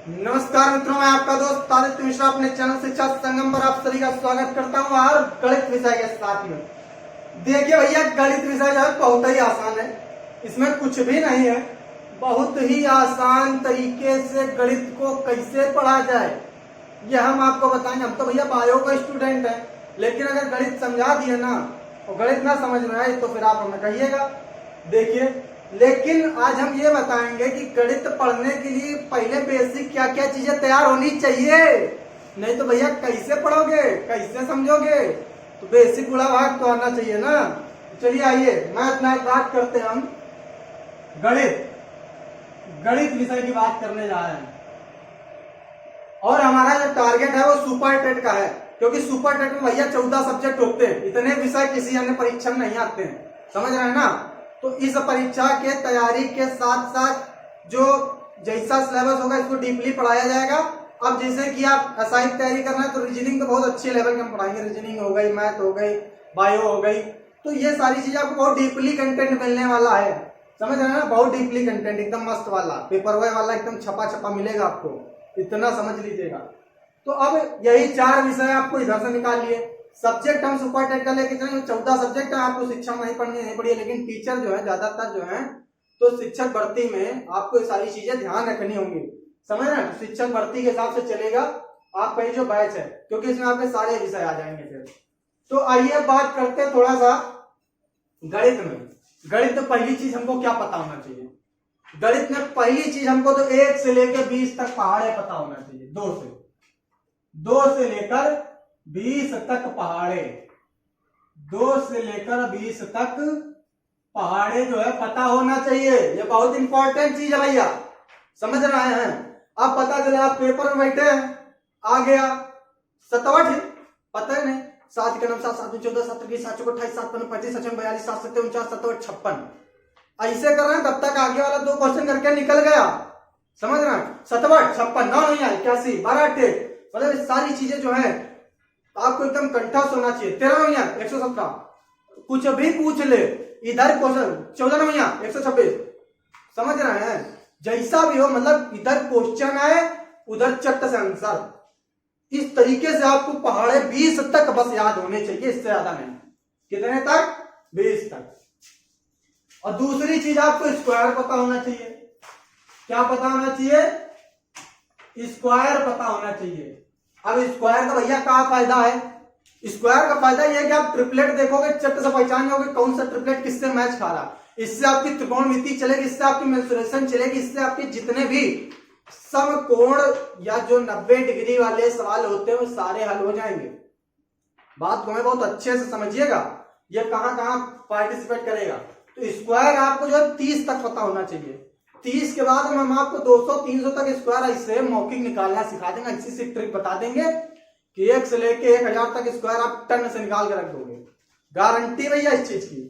नमस्कार मित्रों, मैं आपका दोस्त आदित्य मिश्रा अपने चैनल शिक्षा संगम पर आप सभी का स्वागत करता हूं। और गणित विषय के साथ में देखिए भैया, गणित विषय जो है बहुत ही आसान है, इसमें कुछ भी नहीं है। बहुत ही आसान तरीके से गणित को कैसे पढ़ा जाए ये हम आपको बताएंगे। हम तो भैया बायो का स्टूडेंट है, लेकिन अगर गणित समझा दिए ना और गणित ना समझ में आए तो फिर आप हमें कहिएगा। देखिए, लेकिन आज हम ये बताएंगे कि गणित पढ़ने के लिए पहले बेसिक क्या क्या चीजें तैयार होनी चाहिए। नहीं तो भैया कैसे पढ़ोगे, कैसे समझोगे? तो बेसिक गुणा भाग तो आना चाहिए ना। चलिए आइए मैथ बात करते हैं। हम गणित विषय की बात करने जा रहे हैं और हमारा जो टारगेट है वो सुपर टेट का है, क्योंकि सुपर टेट में भैया 14 सब्जेक्ट होते हैं। इतने विषय किसी अन्य परीक्षा में नहीं आते हैं, समझ रहे हैं ना। तो इस परीक्षा के तैयारी के साथ साथ जो जैसा सिलेबस होगा इसको डीपली पढ़ाया जाएगा। अब जैसे कि आप एसआई की तैयारी करना है तो रीजनिंग तो बहुत अच्छे लेवल के हम पढ़ाएंगे। रीजनिंग हो गई, मैथ हो गई, बायो हो गई, तो ये सारी चीजें आपको बहुत डीपली कंटेंट मिलने वाला है, समझ रहे हैं ना। बहुत डीपली कंटेंट एकदम मस्त वाला, पेपर वाला एकदम छपा छपा मिलेगा आपको, इतना समझ लीजिएगा। तो अब यही 4 विषय आपको इधर से निकाल लिए। सब्जेक्ट हम सुपर टेट का लेके चलेंगे। 14 सब्जेक्ट है, आपको शिक्षा नहीं पढ़नी नहीं पड़ी है, लेकिन टीचर जो है ज्यादातर जो है तो शिक्षक भर्ती में आपको ये सारी चीजें ध्यान रखनी होंगी, समझ रहे हैं। तो शिक्षक भर्ती के हिसाब से चलेगा आपका ये जो बैच है, क्योंकि इसमें आपके सारे विषय आ जाएंगे फिर। तो आइए बात करते हैं थोड़ा सा गणित में। गणित में पहली चीज हमको क्या पता होना चाहिए? गणित में पहली चीज हमको तो 1 से लेकर 20 तक पहाड़े पता होना चाहिए। 2 से लेकर 20 तक पहाड़े, 2 से लेकर 20 तक पहाड़े जो है पता होना चाहिए। ये बहुत इंपॉर्टेंट चीज है भैया, समझ रहे हैं। अब पता चला आप पेपर में बैठे हैं, आ गया सतवट पता है नहीं, 7 के 9 7 7 14 7 20 7 28 7 35 55 42 7 7 49 57 56 ऐसे कर रहे हैं, तब तक आगे वाला 2 क्वेश्चन करके निकल गया, समझ रहे हैं। 57 56 9 नहीं 81 12 मतलब सारी चीजें जो है आपको एकदम कंठस्थ होना चाहिए। 13 नौया 117, कुछ भी पूछ ले इधर क्वेश्चन 14 नौया 126, समझ रहे हैं। जैसा भी हो मतलब इधर क्वेश्चन आए उधर चट से आंसर। इस तरीके से आपको पहाड़े 20 तक बस याद होने चाहिए, इससे ज्यादा नहीं। कितने तक? 20 तक। और दूसरी चीज आपको स्क्वायर पता होना चाहिए। क्या पता होना चाहिए? स्क्वायर पता होना चाहिए। अब स्क्वायर का भैया क्या फायदा है? स्क्वायर का फायदा यह है कि आप ट्रिपलेट देखोगे, चट से पहचान जाओगे कौन सा ट्रिपलेट किससे मैच खा रहा। इससे आपकी त्रिकोणमिति चलेगी, इससे आपकी मेंसुरेशन चलेगी, इससे आपके जितने भी समकोण या जो 90 डिग्री वाले सवाल होते हैं वो सारे हल हो जाएंगे। बात को हमें बहुत अच्छे से समझिएगा, ये कहां कहां पार्टिसिपेट करेगा। तो स्क्वायर आपको जो है 30 तक पता होना चाहिए। 30 के बाद हम आपको 200 300 तक स्क्वायर ऐसे मौखिक निकालना सिखा देंगे। अच्छी सी ट्रिक बता देंगे कि 1 से लेके 1000 तक स्क्वायर आप टन से निकाल के रख दोगे, गारंटी भैया इस चीज की।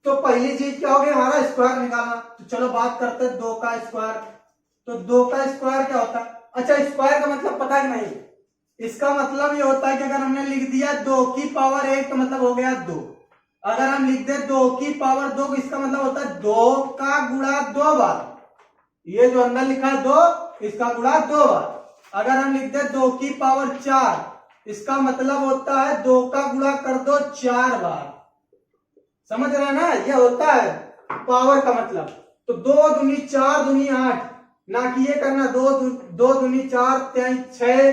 तो पहली चीज क्या होगी? हमारा स्क्वायर निकालना। तो चलो बात करते हैं 2 का स्क्वायर। तो 2 का स्क्वायर क्या होता है? अच्छा, स्क्वायर का मतलब पता है नहीं? इसका मतलब ये होता है कि अगर हमने लिख दिया 2 की पावर 1 तो मतलब हो गया 2। अगर हम लिख दे 2 की पावर 2, इसका मतलब होता है 2 का गुणा 2 बार। ये जो अंदर लिखा है 2, इसका गुणा 2 बार। अगर हम लिख दे 2 की पावर 4, इसका मतलब होता है 2 का गुणा कर दो 4 बार। समझ रहे हैं ना, ये होता है पावर का मतलब। तो 2 दूनी 4 दूनी 8, ना कि ये करना 2 दूनी 4 3 6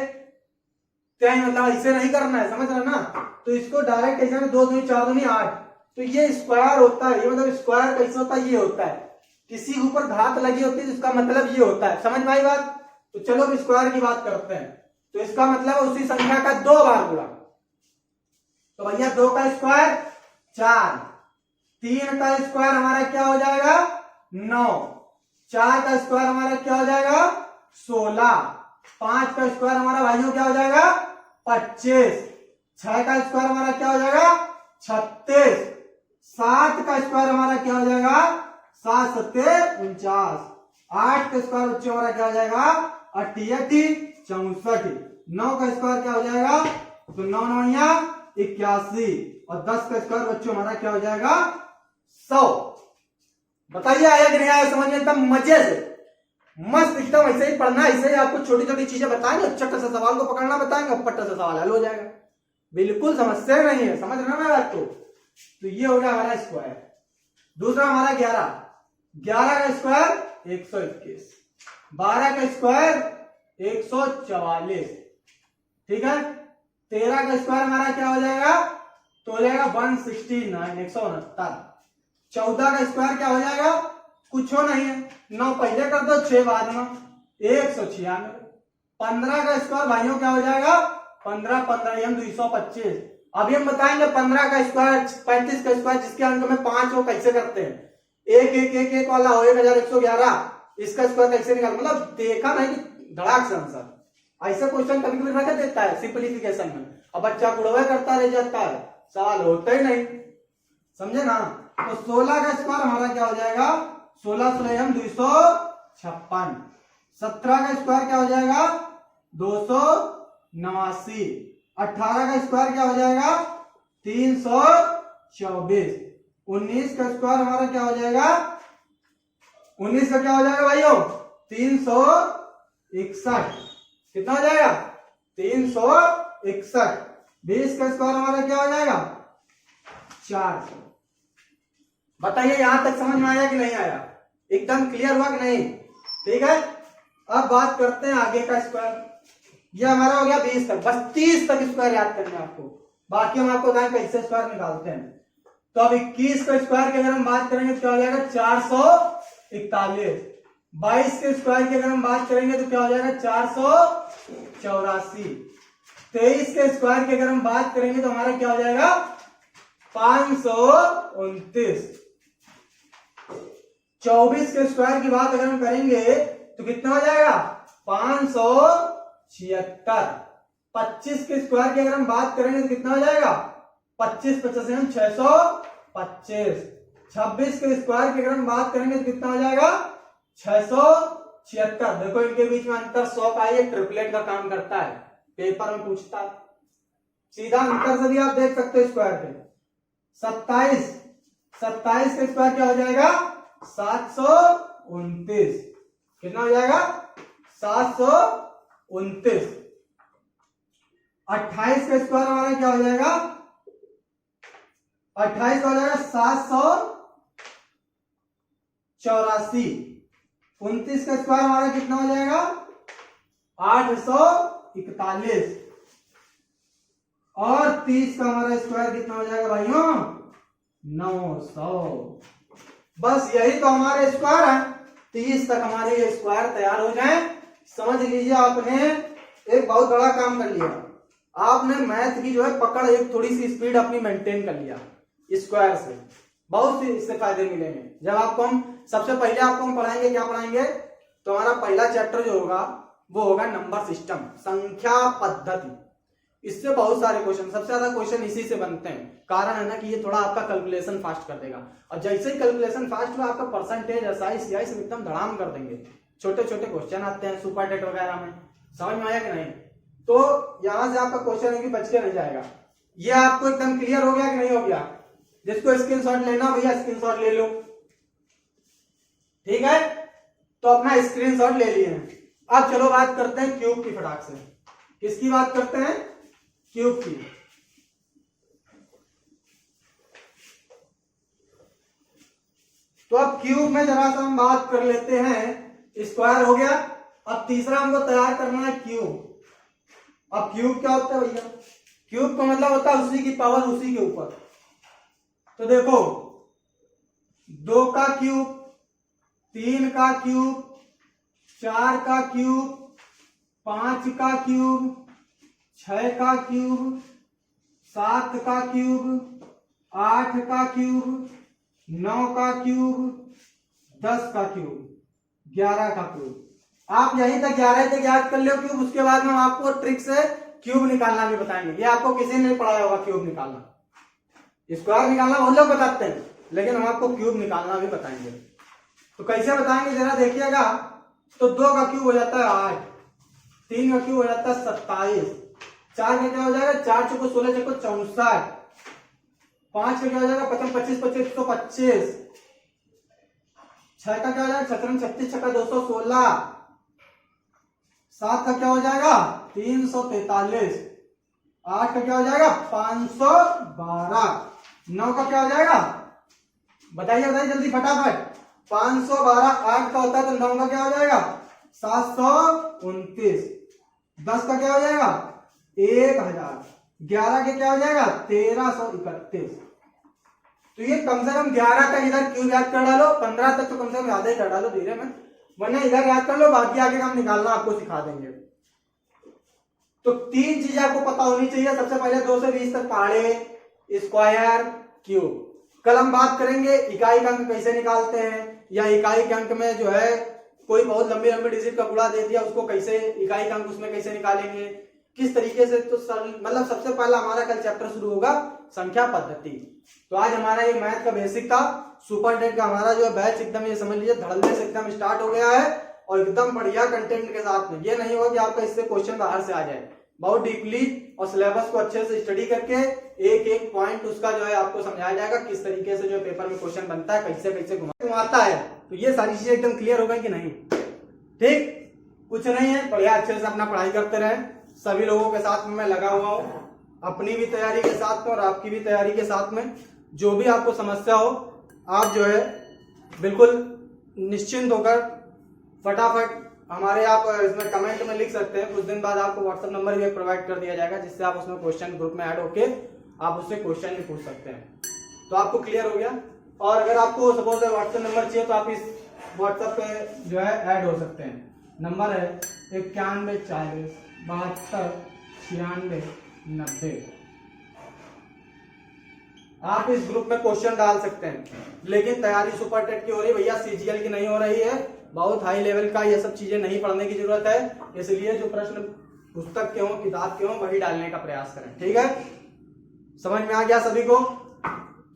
3, मतलब ऐसे नहीं करना है, समझ रहे ना। तो इसको डायरेक्ट ऐसे 2 दूनी 4 दूनी 8, तो ये स्क्वायर होता है। ये मतलब स्क्वायर कैसे होता है? ये होता है किसी के ऊपर घात लगी होती है, जिसका मतलब ये होता है। समझ में आई बात? तो चलो अब स्क्वायर की बात करते हैं। तो इसका मतलब उसी संख्या का 2 बार गुणा। तो भैया 2 का स्क्वायर 4, 3 का स्क्वायर हमारा क्या हो जाएगा? 9, 4 का स्क्वायर हमारा क्या हो जाएगा? 16, 5 का स्क्वायर हमारा भाइयों क्या हो जाएगा? 25, 6 का स्क्वायर हमारा क्या हो जाएगा? 36, 7 का स्क्वायर हमारा क्या हो जाएगा? 7 7 49, 8 का स्क्वायर बच्चों हमारा क्या हो जाएगा? 88 64, 9 का स्क्वायर क्या हो जाएगा? तो 9 9 81, और 10 का स्क्वायर बच्चों हमारा क्या हो जाएगा? 100। बताइए आया कि नहीं आया समझ में? एकदम मजे से। मस्त एकदम ऐसे ही पढ़ना, ऐसे ही आपको छोटी छोटी चीजें बताएंगे, चट्ट से सवाल को पकड़ना बताएंगे, पट्ट से सवाल हल हो जाएगा। बिल्कुल समस्या नहीं है, समझ रहे ना बात को। तो ये हो गया हमारा स्क्वायर। दूसरा हमारा 11, 11 का स्क्वायर 121, 12 का स्क्वायर 144, ठीक है। 13 का स्क्वायर हमारा क्या हो जाएगा, तो हो जाएगा 169, 169। 14 का स्क्वायर क्या हो जाएगा, कुछ हो नहीं है, 9 पहले कर दो, 6 बाद में, 196। 15 का स्क्वायर भाइयों क्या हो जाएगा, 15 15 हम 225। अभी हम बताएंगे 15 का स्क्वायर, 35 का स्क्वायर जिसके अंक में 5 हो कैसे करते हैं। 1 1 1 1 वाला हो 1111, इसका स्क्वायर कैसे निकाल, मतलब देखा नहीं कि धड़ाक से आंसर। ऐसा क्वेश्चन कभी कभी रख देता है सिंपलीफिकेशन में, अब बच्चा गुड़वा करता रह जाता है, सवाल होता ही नहीं, समझे ना। तो 16 का स्क्वायर हमारा क्या हो जाएगा, 16 16 हम 256। 17 का स्क्वायर क्या हो जाएगा, 289। 18 का स्क्वायर क्या हो जाएगा, 324। 19 का स्क्वायर हमारा क्या हो जाएगा, 19 का क्या हो जाएगा भाइयों, 361। कितना हो जाएगा, 361। 20 का स्क्वायर हमारा क्या हो जाएगा, 400। बताइए यहां तक समझ में आया कि नहीं आया, एकदम क्लियर हुआ कि नहीं, ठीक है। अब बात करते हैं आगे का स्क्वायर। ये हमारा हो गया 20 तक, बस 30 तक स्क्वायर याद करना है आपको, बाकी हम आपको बताएं कैसे स्क्वायर निकालते हैं। तो अब 21 का स्क्वायर की अगर हम बात करेंगे तो क्या हो जाएगा, 441। 22 के स्क्वायर की अगर हम बात करेंगे तो क्या हो जाएगा, 484। 23 के स्क्वायर की अगर हम बात करेंगे तो हमारा क्या हो जाएगा, 529। 24 के स्क्वायर की बात अगर हम करेंगे तो कितना हो जाएगा, 576। 25 के स्क्वायर की अगर हम बात करेंगे तो कितना हो जाएगा, 25 50 हम 625। 26 के स्क्वायर की अगर हम बात करेंगे तो कितना हो जाएगा, 676। देखो इनके बीच में अंतर 100 का है, ट्रिपलेट का काम करता है, पेपर में पूछता है, सीधा अंतर से भी आप देख सकते हो स्क्वायर पे। 27 के स्क्वायर क्या हो जाएगा, 729। कितना हो जाएगा, 729। 28 का स्क्वायर हमारा क्या हो जाएगा, 28 का हो जाएगा 784। 29 का स्क्वायर हमारा कितना हो जाएगा, 841। और 30 का हमारा स्क्वायर कितना हो जाएगा भाइयों, 900। बस यही तो हमारे स्क्वायर है। 30 तक हमारे ये स्क्वायर तैयार हो जाए, समझ लीजिए आपने एक बहुत बड़ा काम कर लिया। आपने मैथ की जो है पकड़, एक थोड़ी सी स्पीड अपनी मेंटेन कर लिया स्क्वायर से, बहुत से इससे फायदे मिलेंगे। जब आपको हम सबसे पहले आपको हम पढ़ाएंगे, क्या पढ़ाएंगे, तो हमारा पहला चैप्टर जो होगा वो होगा नंबर सिस्टम, संख्या पद्धति। इससे बहुत सारे क्वेश्चन, सबसे ज्यादा क्वेश्चन इसी से बनते हैं। कारण है ना कि ये थोड़ा आपका कैलकुलेशन फास्ट कर देगा, और जैसे ही कैलकुलेशन फास्ट हुआ आपका परसेंटेज एसआई सीआई से एकदम धड़ाम कर देंगे। छोटे छोटे क्वेश्चन आते हैं सुपर डेट वगैरह में, समझ में आया कि नहीं। तो यहां से आपका क्वेश्चन है कि बच के नहीं जाएगा। ये आपको एकदम क्लियर हो गया कि नहीं हो गया, जिसको स्क्रीनशॉट लेना भैया स्क्रीनशॉट ले लो, ठीक है। तो अपना स्क्रीनशॉट ले लिए हैं। अब चलो बात करते हैं क्यूब की फटाक से। किसकी बात करते हैं, क्यूब की। तो अब क्यूब में जरा सा हम बात कर लेते हैं। स्क्वायर हो गया, अब तीसरा हमको तैयार करना है क्यूब। अब क्यूब क्या होता है भैया, क्यूब का मतलब होता है उसी की पावर उसी के ऊपर। तो देखो 2 का क्यूब, 3 का क्यूब, 4 का क्यूब, 5 का क्यूब, 6 का क्यूब, 7 का क्यूब, 8 का क्यूब, 9 का क्यूब, 10 का क्यूब, 11 का क्यूब। आप यहीं तक 11 तक याद कर लो क्यूब, उसके बाद में हम आपको ट्रिक से क्यूब निकालना भी बताएंगे। ये आपको किसी ने नहीं पढ़ाया होगा क्यूब निकालना, स्क्वायर निकालना बहुत लोग बताते हैं, लेकिन हम आपको क्यूब निकालना भी बताएंगे। तो कैसे बताएंगे जरा देखिएगा। तो 2 का क्यूब हो जाता है 8, 3 का क्यूब हो जाता है 27, 4 का क्या हो जाएगा, 4 चौको 16 चौको 64, 5 का क्या हो जाएगा 55 25 125, 6 का क्या हो जाएगा, 6 36 6 216, 7 का क्या हो जाएगा 343, 8 का क्या हो जाएगा 512, 9 का क्या हो जाएगा, बताइए बताइए जल्दी फटाफट, 512, 8 का होता है तो 9 का क्या हो जाएगा 729, 10 का क्या हो जाएगा 1000, 11 के क्या हो जाएगा 1331। तो ये कम से कम 11 तक इधर क्यों याद कर डालो, 15 तक तो कम से कम याद ही कर डालो धीरे में, वरना इधर याद कर लो, बाकी आगे का हम निकालना आपको सिखा देंगे। तो 3 चीजें आपको पता होनी चाहिए। सबसे पहले 2 से 20 तक पहाड़े, स्क्वायर, क्यूब। कल हम बात करेंगे इकाई का अंक कैसे निकालते हैं, या इकाई के अंक में जो है कोई बहुत लंबी लंबी डिजिट का गुणा दे दिया उसको कैसे इकाई का अंक उसमें कैसे निकालेंगे, किस तरीके से। तो मतलब सबसे पहला हमारा कल चैप्टर शुरू होगा संख्या पद्धति। तो आज हमारा ये मैथ का बेसिक था, सुपर टेट का हमारा जो बैच एकदम ये समझ लीजिए धड़ल्ले से एकदम स्टार्ट हो गया है, और एकदम बढ़िया कंटेंट के साथ में। ये नहीं होगा कि आपका इससे क्वेश्चन बाहर से आ जाए, बहुत डीपली और सिलेबस को अच्छे से स्टडी करके एक एक पॉइंट उसका जो है आपको समझाया जाएगा, किस तरीके से जो पेपर में क्वेश्चन बनता है, कैसे कैसे घुमाता है। तो ये सारी चीजें एकदम क्लियर हो गई कि नहीं, ठीक, कुछ नहीं है, बढ़िया अच्छे से अपना पढ़ाई करते रहे। सभी लोगों के साथ में मैं लगा हुआ हूँ, अपनी भी तैयारी के साथ में और आपकी भी तैयारी के साथ में। जो भी आपको समस्या हो आप जो है बिल्कुल निश्चिंत होकर फटाफट हमारे आप इसमें कमेंट में लिख सकते हैं। कुछ दिन बाद आपको व्हाट्सएप नंबर भी प्रोवाइड कर दिया जाएगा, जिससे आप उसमें क्वेश्चन ग्रुप में ऐड होके आप उससे क्वेश्चन भी पूछ सकते हैं। तो आपको क्लियर हो गया। और अगर आपको सपोज व्हाट्सएप नंबर चाहिए तो आप इस व्हाट्सएप पे जो है ऐड हो सकते हैं। नंबर है 91 40 72 96 90। आप इस ग्रुप में क्वेश्चन डाल सकते हैं, लेकिन तैयारी सुपर टेट की हो रही है भैया, सीजीएल की नहीं हो रही है। बहुत हाई लेवल का ये सब चीजें नहीं पढ़ने की जरूरत है, इसलिए जो प्रश्न पुस्तक के हों, किताब के हों, वही डालने का प्रयास करें। ठीक है, समझ में आ गया सभी को?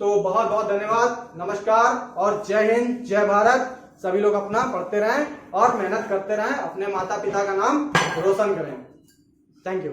तो बहुत बहुत धन्यवाद, नमस्कार और जय हिंद, जय भारत। सभी लोग अपना पढ़ते रहें और मेहनत करते रहें, अपने माता पिता का नाम रोशन करें। Thank you.